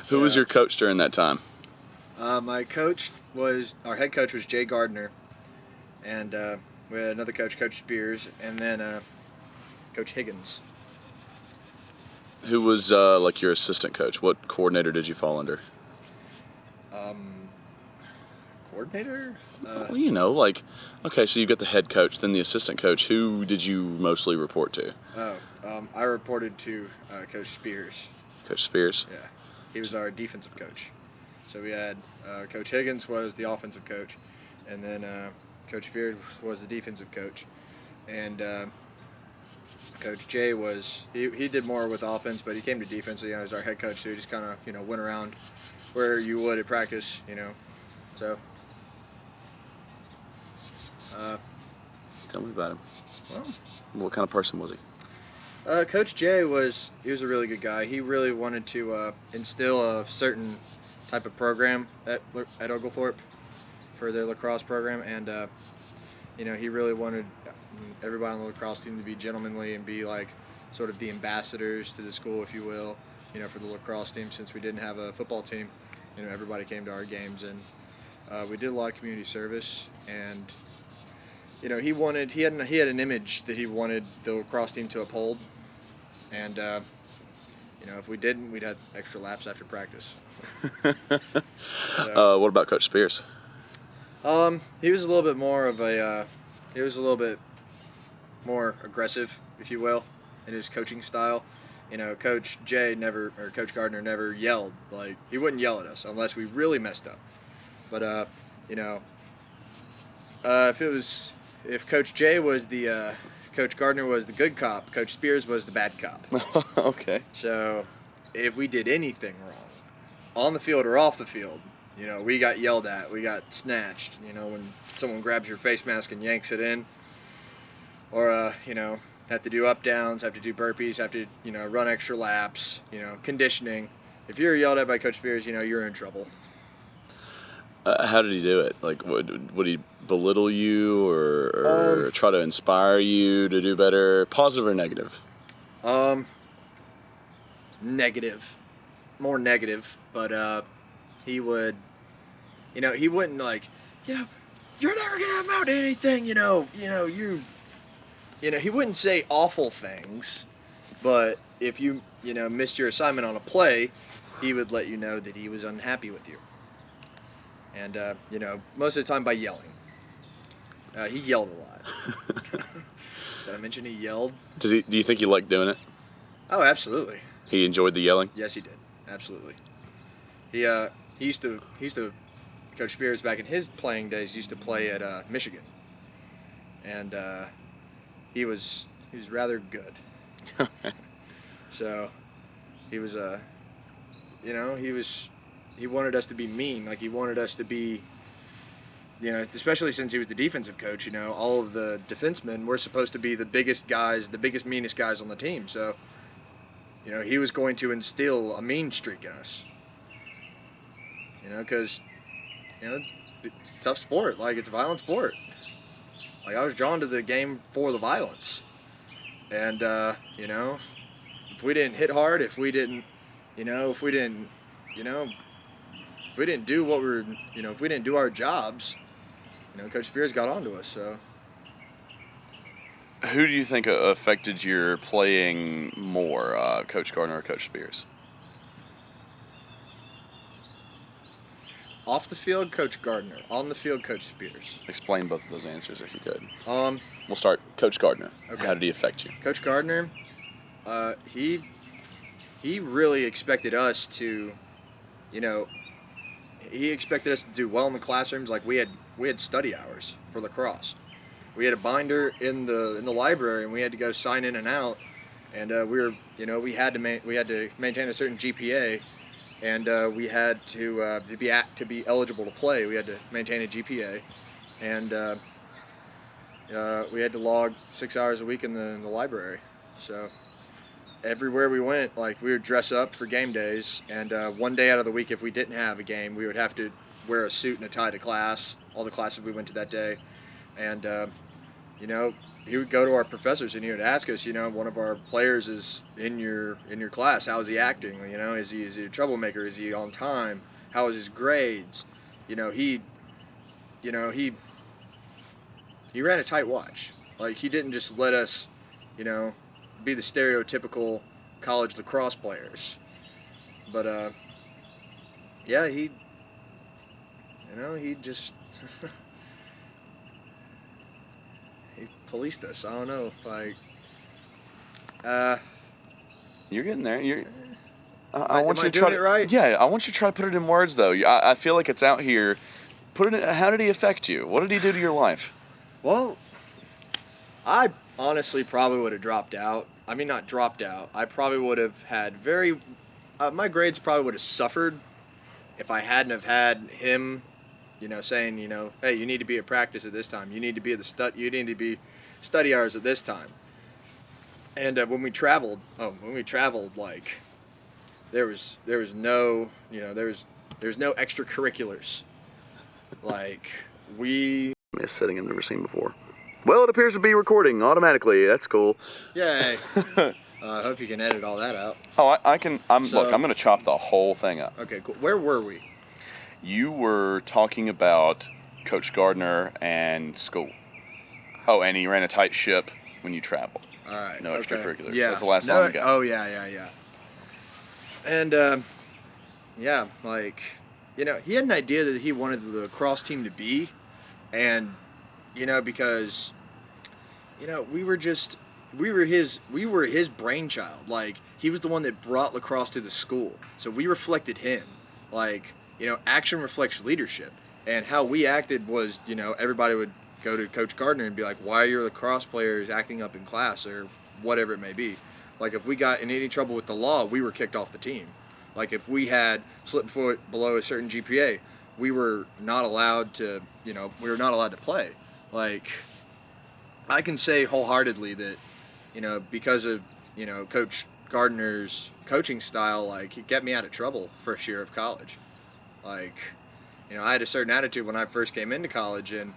Who was your coach during that time? Our head coach was Jay Gardner, and we had another coach, Coach Spears, and then Coach Higgins. Who was like your assistant coach? What coordinator did you fall under? Coordinator? Well, you know, like, okay, so you got the head coach, then the assistant coach. Who did you mostly report to? I reported to Coach Spears. Coach Spears? Yeah, he was our defensive coach. So we had Coach Higgins was the offensive coach, and then Coach Spears was the defensive coach, and Coach Jay he did more with offense, but he came to defense. So, he was our head coach, so he just kind of went around where you would at practice, So. Tell me about him. Well, What kind of person was he? Coach Jay was a really good guy. He really wanted to instill a certain type of program at Oglethorpe for their lacrosse program, and he really wanted everybody on the lacrosse team to be gentlemanly and be like sort of the ambassadors to the school, if you will, for the lacrosse team. Since we didn't have a football team, everybody came to our games, and we did a lot of community service, and he had an image that he wanted the lacrosse team to uphold, and if we didn't, we'd have extra laps after practice. What about Coach Spears? He was a little bit more aggressive, if you will, in his coaching style. Coach Gardner never yelled. Like, he wouldn't yell at us unless we really messed up. But if Coach Jay was Coach Gardner was the good cop, Coach Spears was the bad cop. Okay. So if we did anything wrong, on the field or off the field, we got yelled at, we got snatched, when someone grabs your face mask and yanks it in, or, have to do up downs, have to do burpees, have to, run extra laps, conditioning. If you're yelled at by Coach Spears, you're in trouble. How did he do it? Like, would he belittle you or try to inspire you to do better? Positive or negative? Negative. More negative. But he would, he wouldn't like, you're never going to amount to anything, he wouldn't say awful things, but if you, missed your assignment on a play, he would let you know that he was unhappy with you. And, most of the time by yelling. He yelled a lot. Did I mention he yelled? Do you think he liked doing it? Oh, absolutely. He enjoyed the yelling? Yes, he did. Absolutely. He used to Coach Spears back in his playing days used to play at Michigan. And he was rather good. So he was he wanted us to be mean. Like, he wanted us to be, especially since he was the defensive coach, all of the defensemen were supposed to be the biggest guys, the biggest, meanest guys on the team. So, he was going to instill a mean streak in us. Because, it's a tough sport. Like, it's a violent sport. Like, I was drawn to the game for the violence. And, if we didn't hit hard, if we didn't do what if we didn't do our jobs, Coach Spears got onto us. So, who do you think affected your playing more, Coach Gardner or Coach Spears? Off the field, Coach Gardner. On the field, Coach Spears. Explain both of those answers if you could. We'll start Coach Gardner. Okay. How did he affect you? Coach Gardner, he really expected us to, he expected us to do well in the classrooms. Like, we had study hours for lacrosse. We had a binder in the library, and we had to go sign in and out. And we had to maintain a certain GPA, and we had to be eligible to play. We had to maintain a GPA, and we had to log 6 hours a week in the library. So everywhere we went, like, we would dress up for game days, and one day out of the week, if we didn't have a game, we would have to wear a suit and a tie to class, all the classes we went to that day. And he would go to our professors and he would ask us, one of our players is in your class. How is he acting? Is he a troublemaker? Is he on time? How is his grades? You know, he you know he ran a tight watch. Like he didn't just let us, you know, be the stereotypical college lacrosse players. But yeah, he just he policed us. I don't know, like You're getting there. I want you to try to. Right? Yeah, I want you to try to put it in words, though. I feel like it's out here. Put it in. How did he affect you? What did he do to your life? Well, I honestly probably would have dropped out. I mean, not dropped out. I probably would have had my grades probably would have suffered if I hadn't have had him, saying, hey, you need to be at practice at this time. You need to be you need to be study hours at this time. And when we traveled, like there was no, there's no extracurriculars. Like A setting I've never seen before. Well, it appears to be recording automatically. That's cool. Yay. I hope you can edit all that out. Oh, I can. Look, I'm going to chop the whole thing up. Okay, cool. Where were we? You were talking about Coach Gardner and school. Oh, and he ran a tight ship when you traveled. All right. No extracurriculars. Yeah. That's the last line we got. Oh, yeah. And, yeah, like, he had an idea that he wanted the lacrosse team to be. And, because, we were his brainchild. Like, he was the one that brought lacrosse to the school. So we reflected him. Like, action reflects leadership. And how we acted was, everybody would go to Coach Gardner and be like, why are your lacrosse players acting up in class or whatever it may be. Like, if we got in any trouble with the law, we were kicked off the team. Like, if we had slipped foot below a certain GPA, we were not allowed to, play. Like, I can say wholeheartedly that, because of, Coach Gardner's coaching style, like, he kept me out of trouble first year of college. Like, I had a certain attitude when I first came into college, and,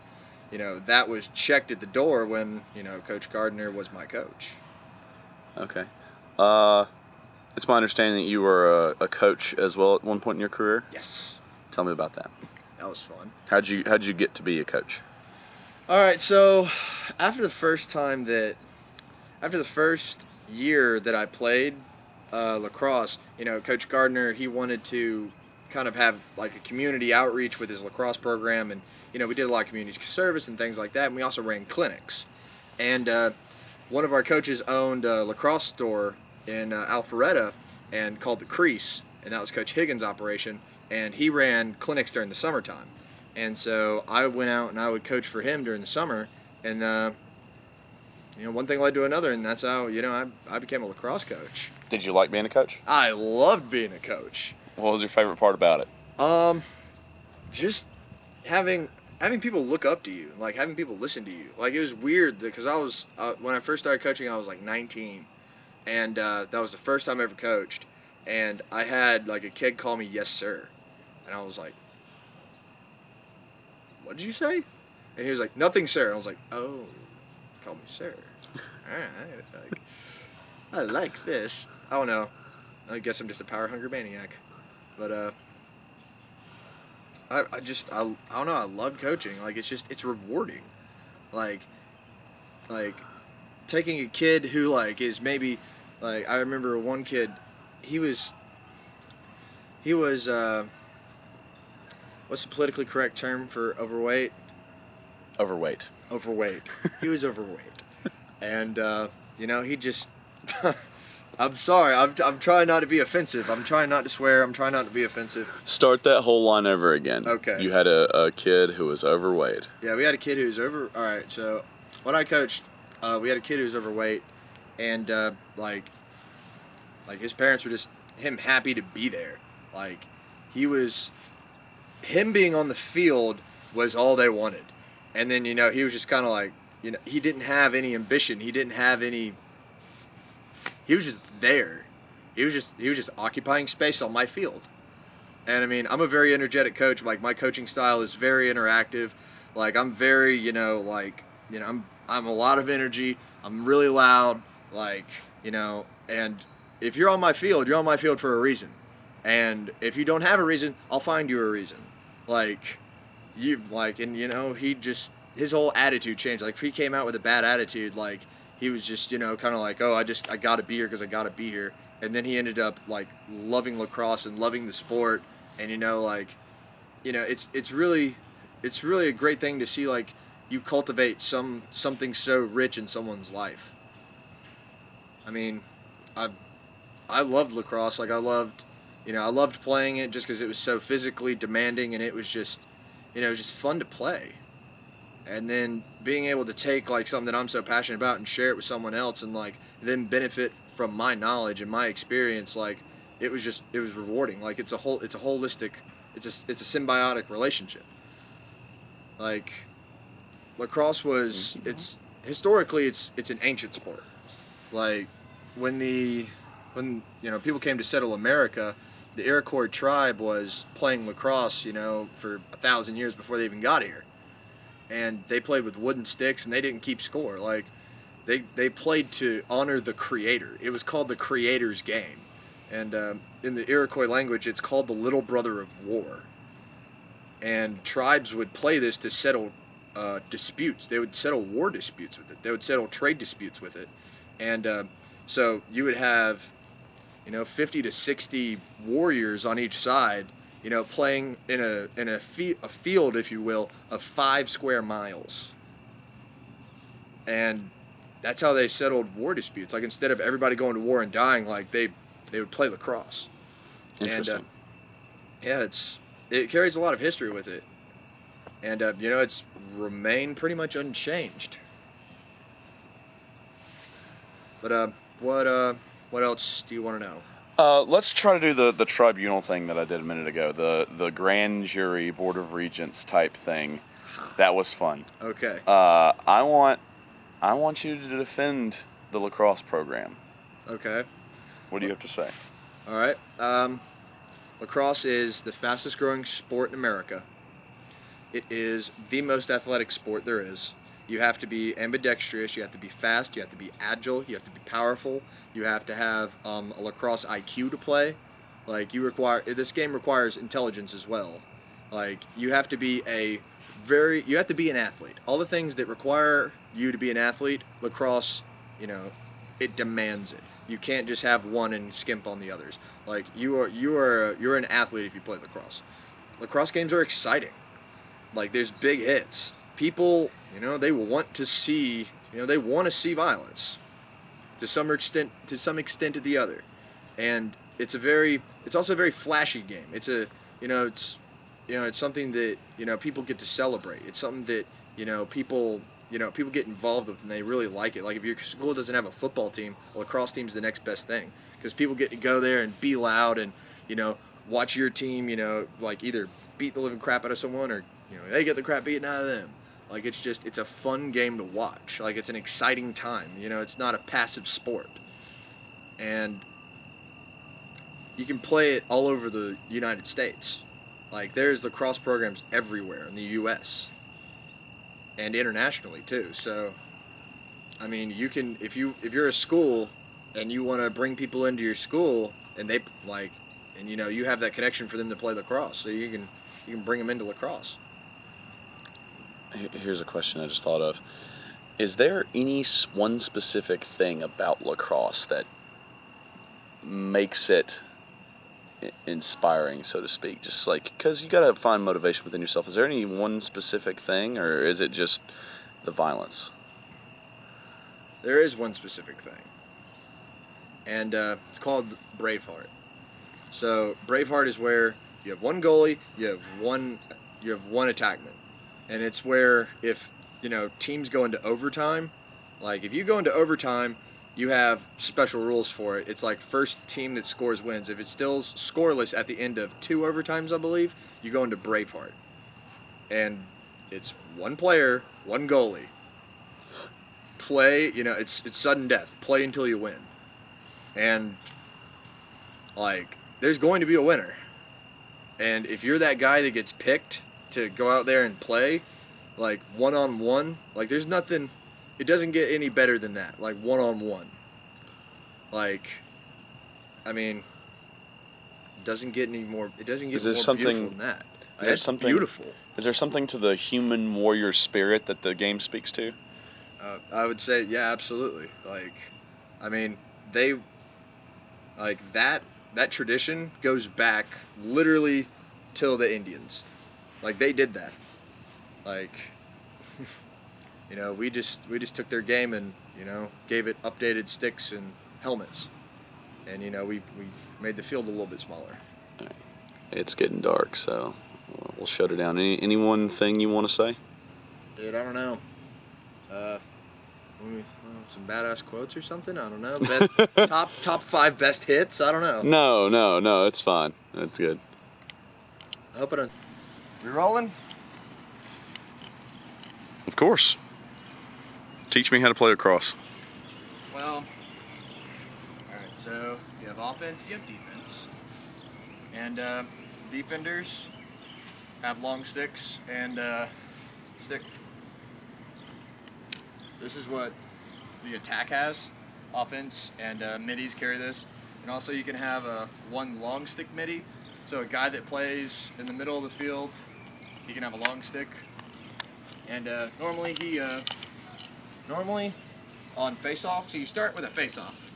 that was checked at the door when, Coach Gardner was my coach. Okay. It's my understanding that you were a coach as well at one point in your career? Yes. Tell me about that. That was fun. How'd you get to be a coach? All right, so after the first year that I played lacrosse, Coach Gardner, he wanted to kind of have like a community outreach with his lacrosse program, and we did a lot of community service and things like that, and we also ran clinics. And one of our coaches owned a lacrosse store in Alpharetta and called the Crease, and that was Coach Higgins' operation, and he ran clinics during the summertime. And so I went out and I would coach for him during the summer, and one thing led to another, and that's how I became a lacrosse coach. Did you like being a coach? I loved being a coach. What was your favorite part about it? Just having people look up to you, like having people listen to you. Like, it was weird because I was when I first started coaching, I was like 19, and that was the first time I ever coached, and I had like a kid call me yes sir, and I was like, what did you say? And he was like, nothing sir. And I was like, oh, call me sir. All right, I like this. I don't know. I guess I'm just a power hungry maniac, but I don't know. I love coaching. Like, it's rewarding. Like taking a kid who like is maybe like, I remember one kid, he was what's the politically correct term for overweight? Overweight. He was overweight. And he just I'm sorry. I'm trying not to be offensive. I'm trying not to swear. I'm trying not to be offensive. Start that whole line over again. Okay. You had a kid who was overweight. Yeah, we had a kid who was all right, so when I coached, we had a kid who was overweight, and like his parents were just happy to be there. Like, him being on the field was all they wanted. And then, he was just kind of like, he didn't have any ambition. He was just there. He was just occupying space on my field. And I mean, I'm a very energetic coach. Like, my coaching style is very interactive. Like, I'm very, I'm a lot of energy. I'm really loud, like, and if you're on my field, you're on my field for a reason. And if you don't have a reason, I'll find you a reason. His whole attitude changed. Like, if he came out with a bad attitude, like, he was just, kind of like, oh, I gotta be here because I gotta be here. And then he ended up, like, loving lacrosse and loving the sport. And, it's really a great thing to see, like, you cultivate something so rich in someone's life. I mean, I loved lacrosse. Like, I loved playing it just because it was so physically demanding, and it was just fun to play. And then being able to take, like, something that I'm so passionate about and share it with someone else, and, like, then benefit from my knowledge and my experience, like, it was rewarding. Like, it's a holistic, it's a symbiotic relationship. Like, lacrosse was, historically it's an ancient sport. Like, when people came to settle America, the Iroquois tribe was playing lacrosse, for 1,000 years before they even got here. And they played with wooden sticks, and they didn't keep score. Like, they played to honor the creator. It was called the creator's game. And in the Iroquois language, it's called the little brother of war. And tribes would play this to settle disputes. They would settle war disputes with it. They would settle trade disputes with it. And so you would have, 50 to 60 warriors on each side, playing in a field, if you will, of 5 square miles. And that's how they settled war disputes. Like, instead of everybody going to war and dying, like, they would play lacrosse. Interesting. And it carries a lot of history with it. And it's remained pretty much unchanged. But what else do you want to know? Let's try to do the tribunal thing that I did a minute ago, the grand jury, board of regents type thing. That was fun. Okay. I want you to defend the lacrosse program. Okay. What do you have to say? All right. Lacrosse is the fastest growing sport in America. It is the most athletic sport there is. You have to be ambidextrous, you have to be fast, you have to be agile, you have to be powerful, you have to have a lacrosse IQ to play. Like, this game requires intelligence as well. Like, you have to be an athlete. All the things that require you to be an athlete, lacrosse, it demands it. You can't just have one and skimp on the others. Like, you're an athlete if you play lacrosse. Lacrosse games are exciting. Like, there's big hits. People, they want to see violence to some extent to the other. And it's also a very flashy game. It's something that, people get to celebrate. It's something that, people get involved with, and they really like it. Like, if your school doesn't have a football team, a lacrosse team's the next best thing, because people get to go there and be loud and, watch your team, like, either beat the living crap out of someone, or, they get the crap beaten out of them. Like, it's a fun game to watch. Like, it's an exciting time. It's not a passive sport. And you can play it all over the United States. Like, there's lacrosse programs everywhere in the U.S. and internationally too. So, I mean, you can, if you're a school and you want to bring people into your school, and you have that connection for them to play lacrosse, so you can bring them into lacrosse. Here's a question I just thought of. Is there any one specific thing about lacrosse that makes it inspiring, so to speak? Just like, because you got to find motivation within yourself. Is there any one specific thing, or is it just the violence? There is one specific thing, and it's called Braveheart. So Braveheart is where you have one goalie, you have one attackman. And it's where, if, teams go into overtime, like, if you go into overtime, you have special rules for it. It's like, first team that scores wins. If it's still scoreless at the end of 2 overtimes, I believe, you go into Braveheart. And it's one player, one goalie. Play, it's sudden death. Play until you win. And, like, there's going to be a winner. And if you're that guy that gets picked to go out there and play, like, one-on-one, like, there's nothing it doesn't get any better than that. Like one-on-one. Like, I mean, it doesn't get any more. It doesn't get more beautiful than that. That's beautiful. Is there something to the human warrior spirit that the game speaks to? I would say, yeah, absolutely. Like, I mean, that tradition goes back literally till the Indians. Like, they did that. Like, you know, we just took their game and, you know, gave it updated sticks and helmets. And, you know, we made the field a little bit smaller. All right. It's getting dark, so we'll shut it down. Any one thing you want to say? Dude, I don't know. Some badass quotes or something? I don't know. Top 5 best hits? I don't know. No, it's fine. That's good. I hope I don't. We rolling? Of course. Teach me how to play lacrosse. Well, all right. So you have offense, you have defense, and defenders have long sticks and stick. This is what the attack has. Offense and middies carry this, and also you can have one long stick midi. So a guy that plays in the middle of the field, he can have a long stick, and normally on face-off. So you start with a face-off,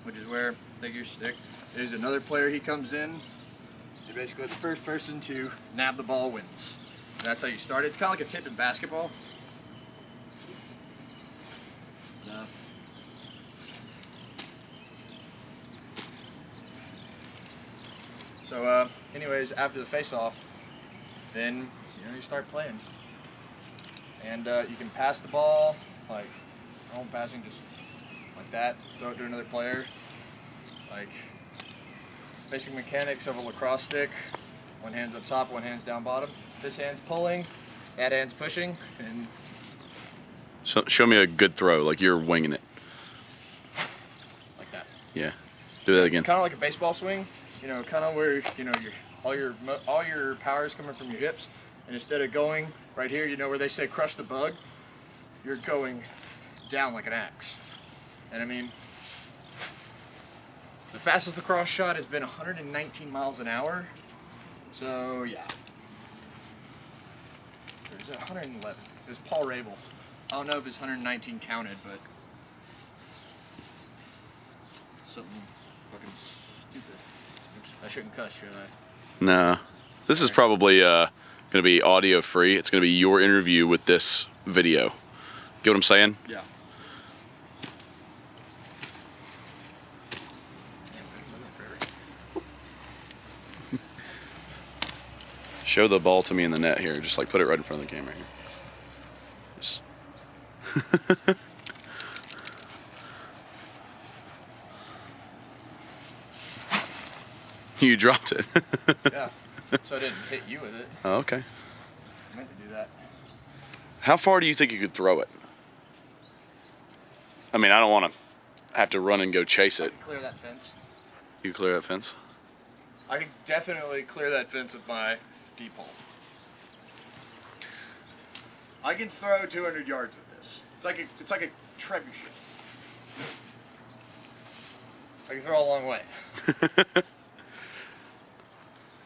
which is where take your stick. There's another player. He comes in. You're basically the first person to nab the ball wins. And that's how you start. It's kind of like a tip in basketball. So, anyways, after the face-off, then you start playing, and you can pass the ball like home passing, just like that. Throw it to another player. Like basic mechanics of a lacrosse stick. One hand's up top, one hand's down bottom. This hand's pulling, that hand's pushing, and So, show me a good throw, like you're winging it. Like that. Yeah. Do that again. Kind of like a baseball swing. You know, kind of where all your power is coming from your hips, and instead of going right here, you know where they say crush the bug, you're going down like an axe. And I mean, the fastest lacrosse shot has been 119 miles an hour. So yeah, there's 111. There's Paul Rabel. I don't know if it's 119 counted, but something fucking stupid. Oops, I shouldn't cuss, should I? No. This is probably going to be audio free. It's going to be your interview with this video. Get what I'm saying? Yeah. Show the ball to me in the net here. Just like put it right in front of the camera here. Just You dropped it. Yeah. So I didn't hit you with it. Oh, okay. I meant to do that. How far do you think you could throw it? I mean, I don't want to have to run and go chase it. Clear that fence. You clear that fence? I can definitely clear that fence with my deep hole. I can throw 200 yards with this. It's like a trebuchet. I can throw a long way.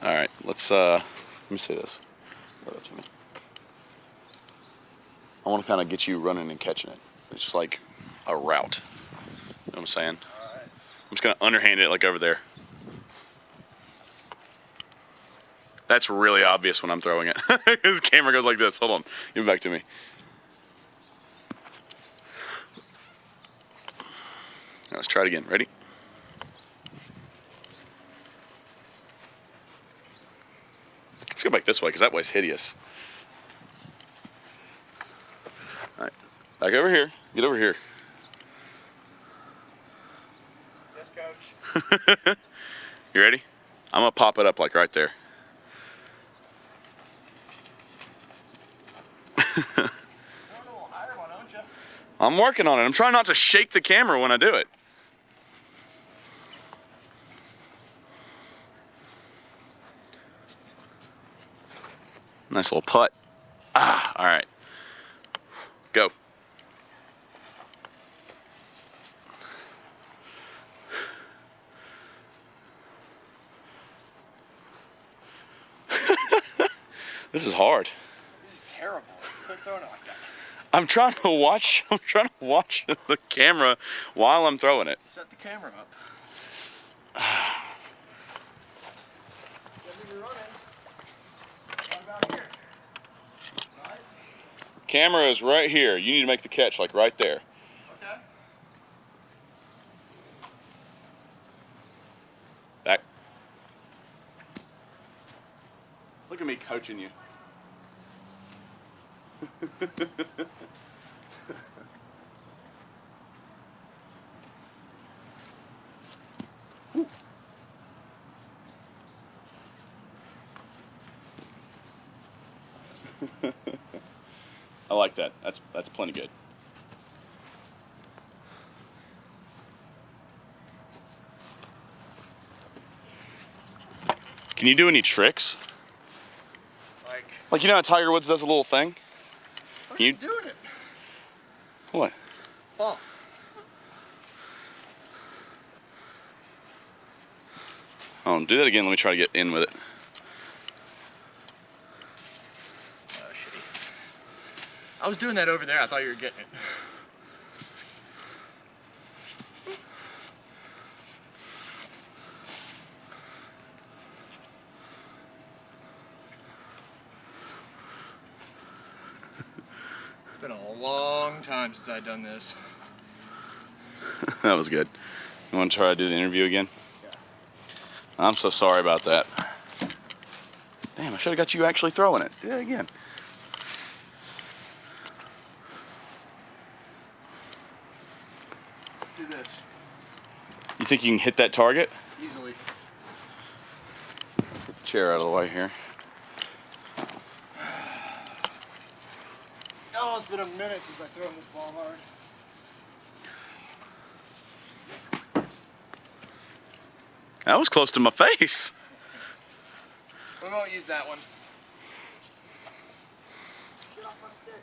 All right, let me see this. I want to kind of get you running and catching it. It's just like a route. You know what I'm saying? All right. I'm just going to underhand it like over there. That's really obvious when I'm throwing it. His camera goes like this. Hold on. Give it back to me. Now let's try it again. Ready? Let's go back this way because that way's hideous. All right. Back over here. Get over here. Yes, coach. You ready? I'm going to pop it up like right there. I'm working on it. I'm trying not to shake the camera when I do it. Nice little putt. Ah, all right. This is hard. This is terrible. Quit throwing it like that. I'm trying to watch the camera while I'm throwing it. Set the camera up. Camera is right here. You need to make the catch like right there. Okay. Back. Look at me coaching you. I like that. That's plenty good. Can you do any tricks? Like you know how Tiger Woods does a little thing? How are you doing it? What? Ball. Oh, do that again. Let me try to get in with it. Oh, shitty. I was doing that over there. I thought you were getting it. It's been a long time since I've done this. That was good. You want to try to do the interview again? Yeah. I'm so sorry about that. Damn, I should have got you actually throwing it. Do it again. Let's do this. You think you can hit that target? Easily. Get the chair out of the way here. Oh, it's been a minute since I've thrown this ball hard. That was close to my face. We won't use that one. Get off my stick.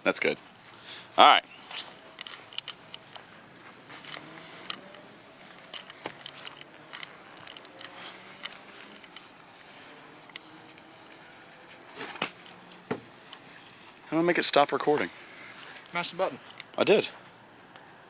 That's good. All right. How do I make it stop recording? Smash the button. I did.